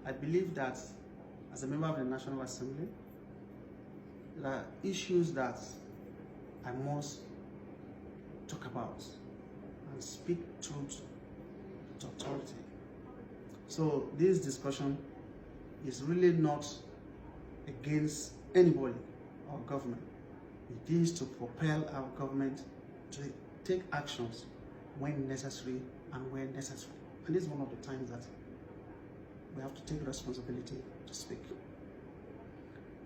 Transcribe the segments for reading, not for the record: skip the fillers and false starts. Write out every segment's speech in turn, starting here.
I believe that as a member of the National Assembly, there are issues that I must talk about and speak truth to authority. So this discussion is really not against anybody or government. It is to propel our government to take actions when necessary and where necessary. And this is one of the times that we have to take responsibility to speak.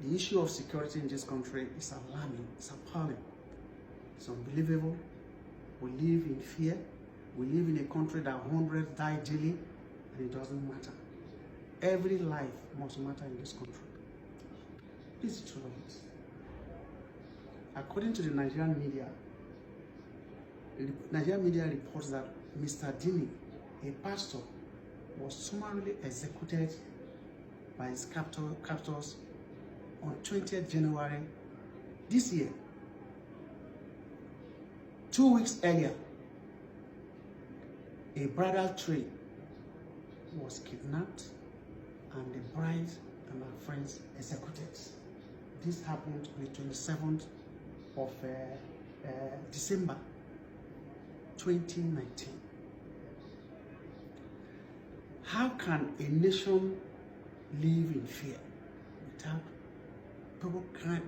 The issue of security in this country is alarming, it's appalling, it's unbelievable. We live in fear. We live in a country that hundreds die daily, and it doesn't matter. Every life must matter in this country. This is true of it. According to the Nigerian media reports that Mr. Dini, a pastor, was summarily executed by his captors on 20th January this year. 2 weeks earlier, a bridal train was kidnapped and the bride and her friends executed. This happened on the 27th of December 2019. How can a nation live in fear without people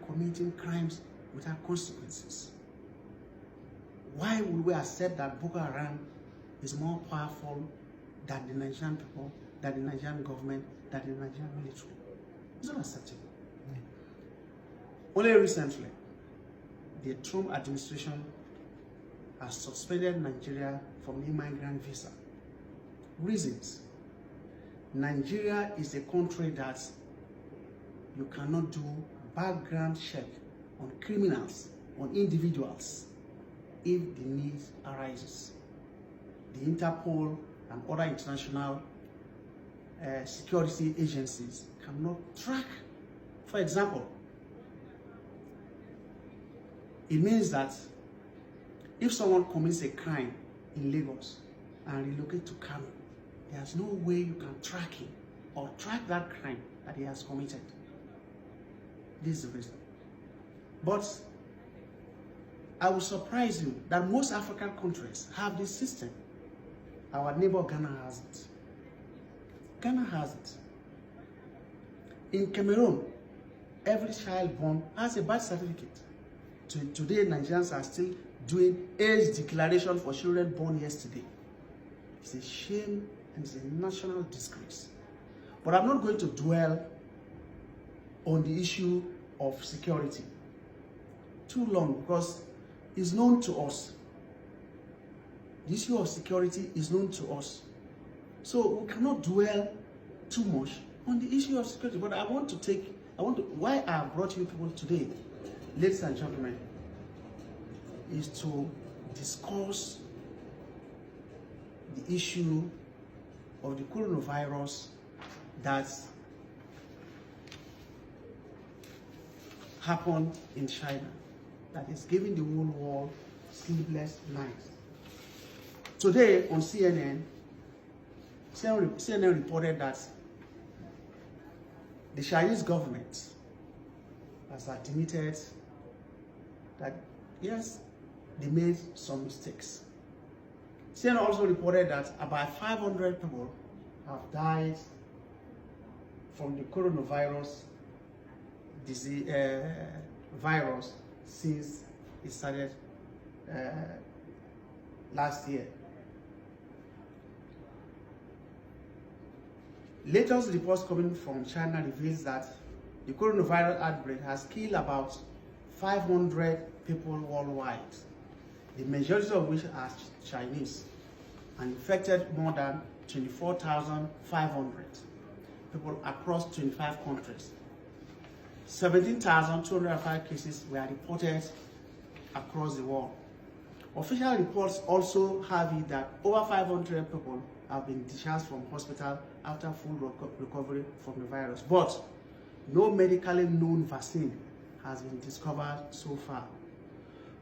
committing crimes without consequences? Why would we accept that Boko Haram is more powerful than the Nigerian people, than the Nigerian government, than the Nigerian military? It's not acceptable. Only recently, the Trump administration has suspended Nigeria from immigrant visa. Reasons: Nigeria is a country that you cannot do background check on criminals, on individuals, if the need arises. The Interpol and other international security agencies cannot track. For example, it means that if someone commits a crime in Lagos and relocates to Kano, there's no way you can track him or track that crime that he has committed. This is the reason. But I will surprise you that most African countries have this system. Our neighbor Ghana has it. Ghana has it. In Cameroon, every child born has a birth certificate. Today, Nigerians are still doing age declaration for children born yesterday. It's a shame and it's a national disgrace. But I'm not going to dwell on the issue of security too long because it's known to us. The issue of security is known to us. So we cannot dwell too much on the issue of security. But why I have brought you people today, ladies and gentlemen, is to discuss the issue of the coronavirus that happened in China, that is giving the whole world sleepless nights. Today on CNN reported that the Chinese government has admitted that yes, they made some mistakes. CNN also reported that about 500 people have died from the coronavirus virus since it started last year. Latest reports coming from China reveals that the coronavirus outbreak has killed about 500 people worldwide, the majority of which are Chinese, and infected more than 24,500 people across 25 countries. 17,205 cases were reported across the world. Official reports also have it that over 500 people have been discharged from hospital after full recovery from the virus. But no medically known vaccine has been discovered so far.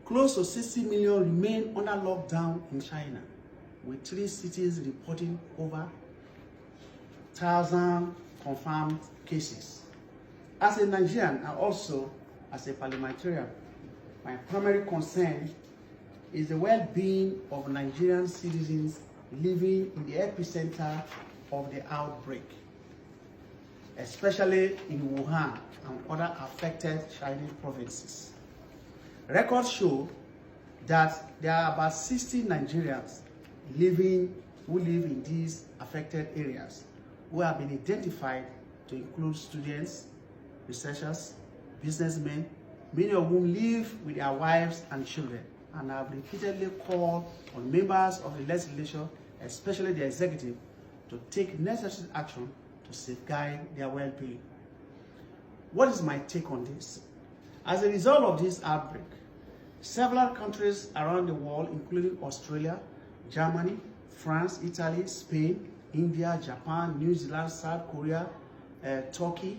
Close to 60 million remain under lockdown in China, with 3 cities reporting over 1,000 confirmed cases. As a Nigerian and also as a parliamentarian, my primary concern is the well-being of Nigerian citizens living in the epicenter of the outbreak, especially in Wuhan and other affected Chinese provinces. Records show that there are about 60 Nigerians who live in these affected areas, who have been identified to include students, researchers, businessmen, many of whom live with their wives and children, and have repeatedly called on members of the legislature, especially the executive, to take necessary action to safeguard their well-being. What is my take on this? As a result of this outbreak, several countries around the world, including Australia, Germany, France, Italy, Spain, India, Japan, New Zealand, South Korea, Turkey,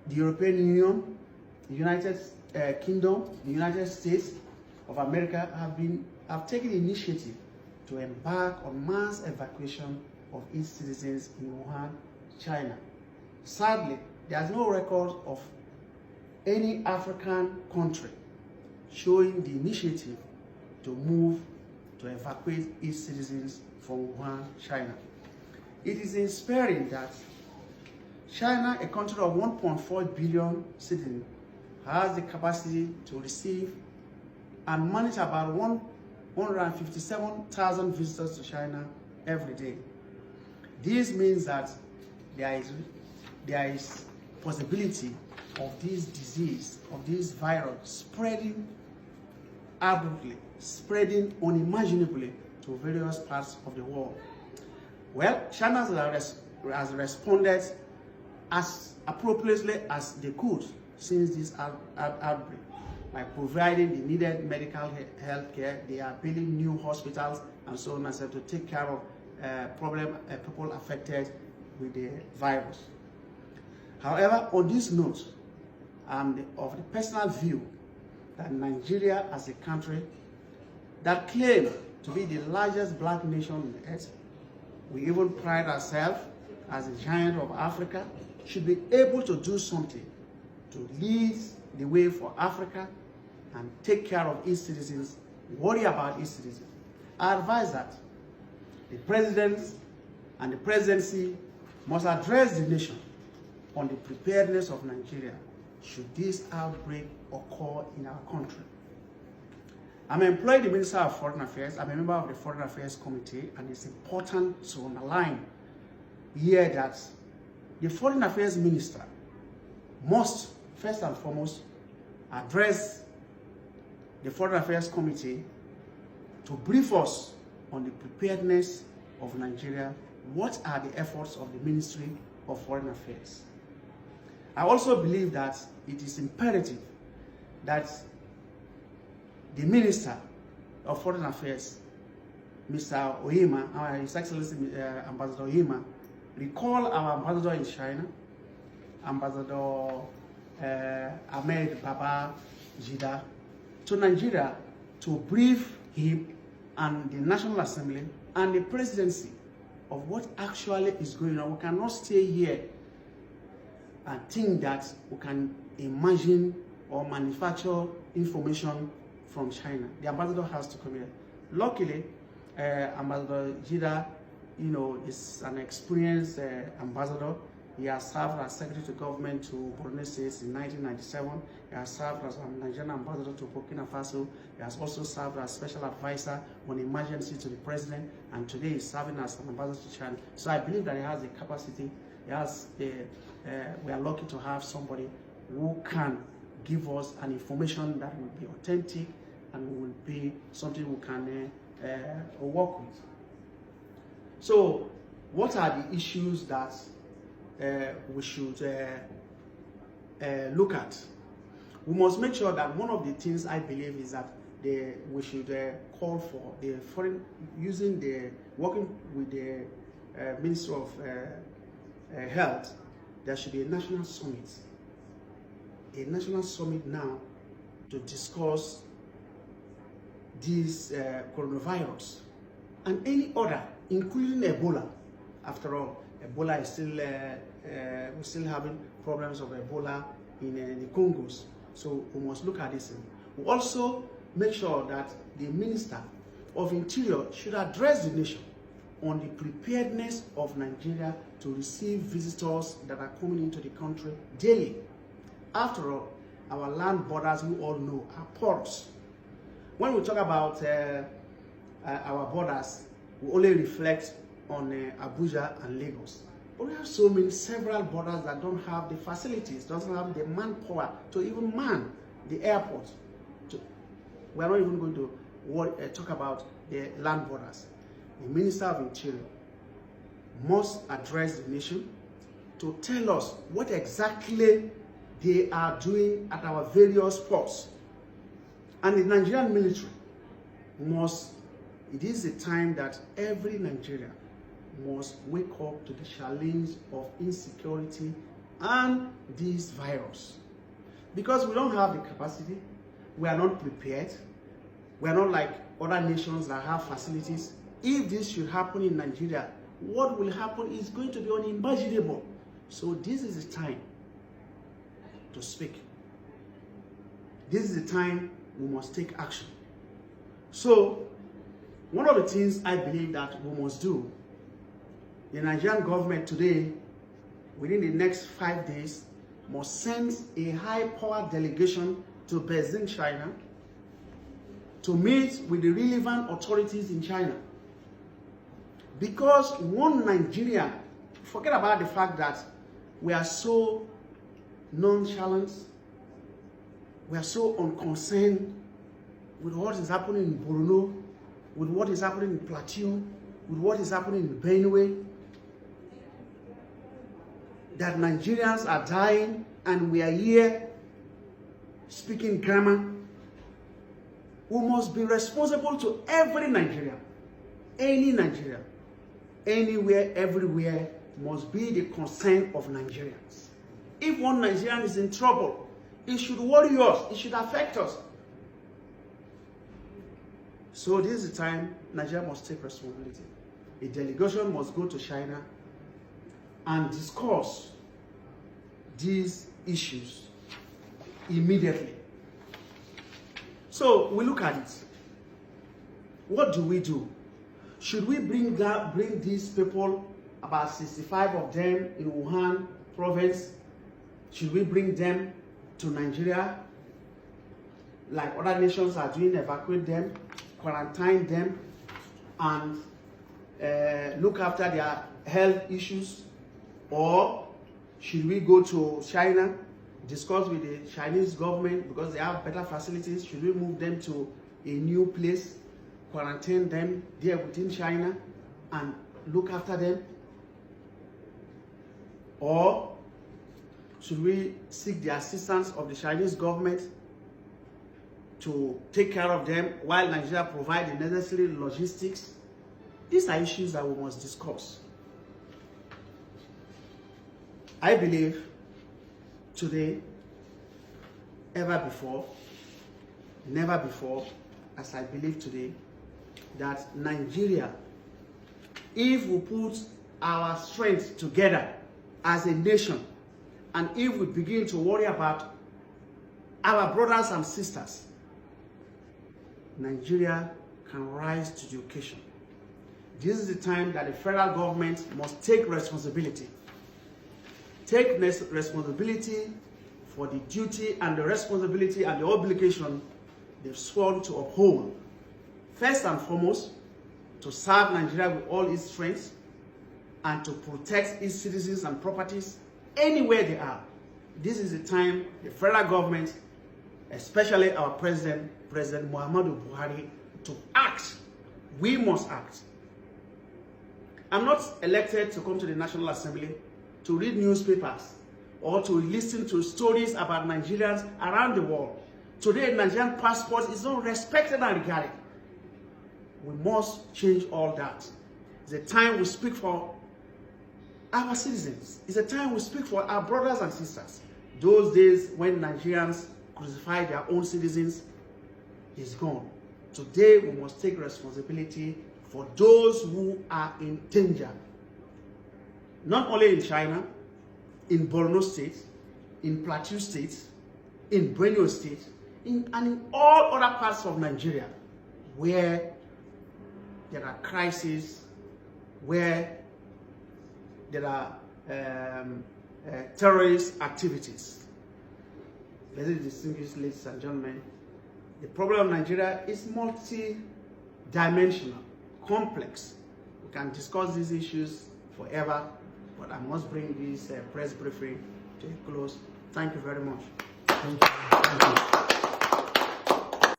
the European Union, the United Kingdom, the United States of America have taken initiative to embark on mass evacuation of its citizens in Wuhan, China. Sadly, there is no record of any African country showing the initiative to move to evacuate its citizens from Wuhan, China. It is inspiring that China, a country of 1.4 billion citizens, has the capacity to receive and manage about 157,000 visitors to China every day. This means that there is possibility of this disease, of this virus spreading abruptly, spreading unimaginably to various parts of the world. Well, China has responded as appropriately as they could since this outbreak by providing the needed medical health care. They are building new hospitals and so on and so on to take care of people affected with the virus. However, on this note, I'm of the personal view that Nigeria as a country that claims to be the largest black nation on earth, we even pride ourselves as a giant of Africa, should be able to do something to lead the way for Africa and take care of its citizens, worry about its citizens. I advise that the president and the presidency must address the nation on the preparedness of Nigeria should this outbreak occur in our country. I'm employed the Minister of Foreign Affairs. I'm a member of the Foreign Affairs Committee, and it's important to underline here that the Foreign Affairs Minister must, first and foremost, address the Foreign Affairs Committee to brief us on the preparedness of Nigeria. What are the efforts of the Ministry of Foreign Affairs? I also believe that it is imperative that the Minister of Foreign Affairs, Mr. Ohima, His Excellency Ambassador Ohima, recall our ambassador in China, Ambassador Ahmed Baba Jida, to Nigeria to brief him and the National Assembly and the presidency of what actually is going on. We cannot stay here and think that we can imagine or manufacture information from China. The ambassador has to come here. Luckily, Ambassador Jida, is an experienced ambassador. He has served as Secretary to Government to Borno State in 1997. He has served as a Nigerian ambassador to Burkina Faso. He has also served as Special Advisor on emergency to the President, and today he is serving as an ambassador to China. So I believe that he has the capacity. We are lucky to have somebody who can give us an information that will be authentic and will be something we can work with. So, what are the issues that we should look at? We must make sure that one of the things I believe is that we should call for the working with the Ministry of Health. There should be a national summit. A national summit now to discuss this coronavirus and any other, including Ebola. After all, Ebola is still, we're still having problems of Ebola in the Congos. So we must look at this. We also make sure that the Minister of Interior should address the nation on the preparedness of Nigeria to receive visitors that are coming into the country daily. After all, our land borders, we all know, are porous. When we talk about our borders, we only reflect on Abuja and Lagos. But we have several borders that don't have the facilities, doesn't have the manpower to even man the airport. We are not even going to talk about the land borders. The Minister of Interior must address the nation to tell us what exactly they are doing at our various ports. And the Nigerian military it is the time that every Nigerian must wake up to the challenge of insecurity and this virus. Because we don't have the capacity, we are not prepared, we are not like other nations that have facilities. If this should happen in Nigeria, what will happen is going to be unimaginable. So this is the time to speak. This is the time we must take action. So, one of the things I believe that we must do, the Nigerian government today, within the next 5 days, must send a high-powered delegation to Beijing, China, to meet with the relevant authorities in China. Because one Nigeria, forget about the fact that we are so nonchalant, we are so unconcerned with what is happening in Borno, with what is happening in Plateau, with what is happening in Benue, that Nigerians are dying and we are here speaking grammar. We must be responsible to every Nigerian, any Nigerian, anywhere, everywhere, must be the concern of Nigerians. If one Nigerian is in trouble, it should worry us, it should affect us. So this is the time Nigeria must take responsibility. A delegation must go to China and discuss these issues immediately. So we look at it. What do we do? Should we bring these people, about 65 of them in Wuhan province, should we bring them to Nigeria like other nations are doing, evacuate them, quarantine them, and look after their health issues? Or should we go to China, discuss with the Chinese government because they have better facilities? Should we move them to a new place, quarantine them there within China, and look after them? Or should we seek the assistance of the Chinese government to take care of them while Nigeria provides the necessary logistics? These are issues that we must discuss. I believe today, ever before, never before, as I believe today, that Nigeria, if we put our strength together as a nation, and if we begin to worry about our brothers and sisters, Nigeria can rise to the occasion. This is the time that the federal government must take responsibility. Take responsibility for the duty and the responsibility and the obligation they've sworn to uphold. First and foremost, to serve Nigeria with all its strength and to protect its citizens and properties anywhere they are. This is the time the federal government, especially our President Muhammadu Buhari, to act. We must act. I'm not elected to come to the National Assembly to read newspapers or to listen to stories about Nigerians around the world. Today, Nigerian passport is not respected and regarded. We must change all that. It's a time we speak for our citizens. It's a time we speak for our brothers and sisters. Those days when Nigerians crucify their own citizens is gone. Today, we must take responsibility for those who are in danger. not only in China, in Borno State, in Plateau State, in Benue State, and in all other parts of Nigeria where there are crises, where there are terrorist activities. Very distinguished ladies and gentlemen, the problem of Nigeria is multi-dimensional, complex. We can discuss these issues forever, but I must bring this press briefing to a close. Thank you very much. Thank you. Thank you.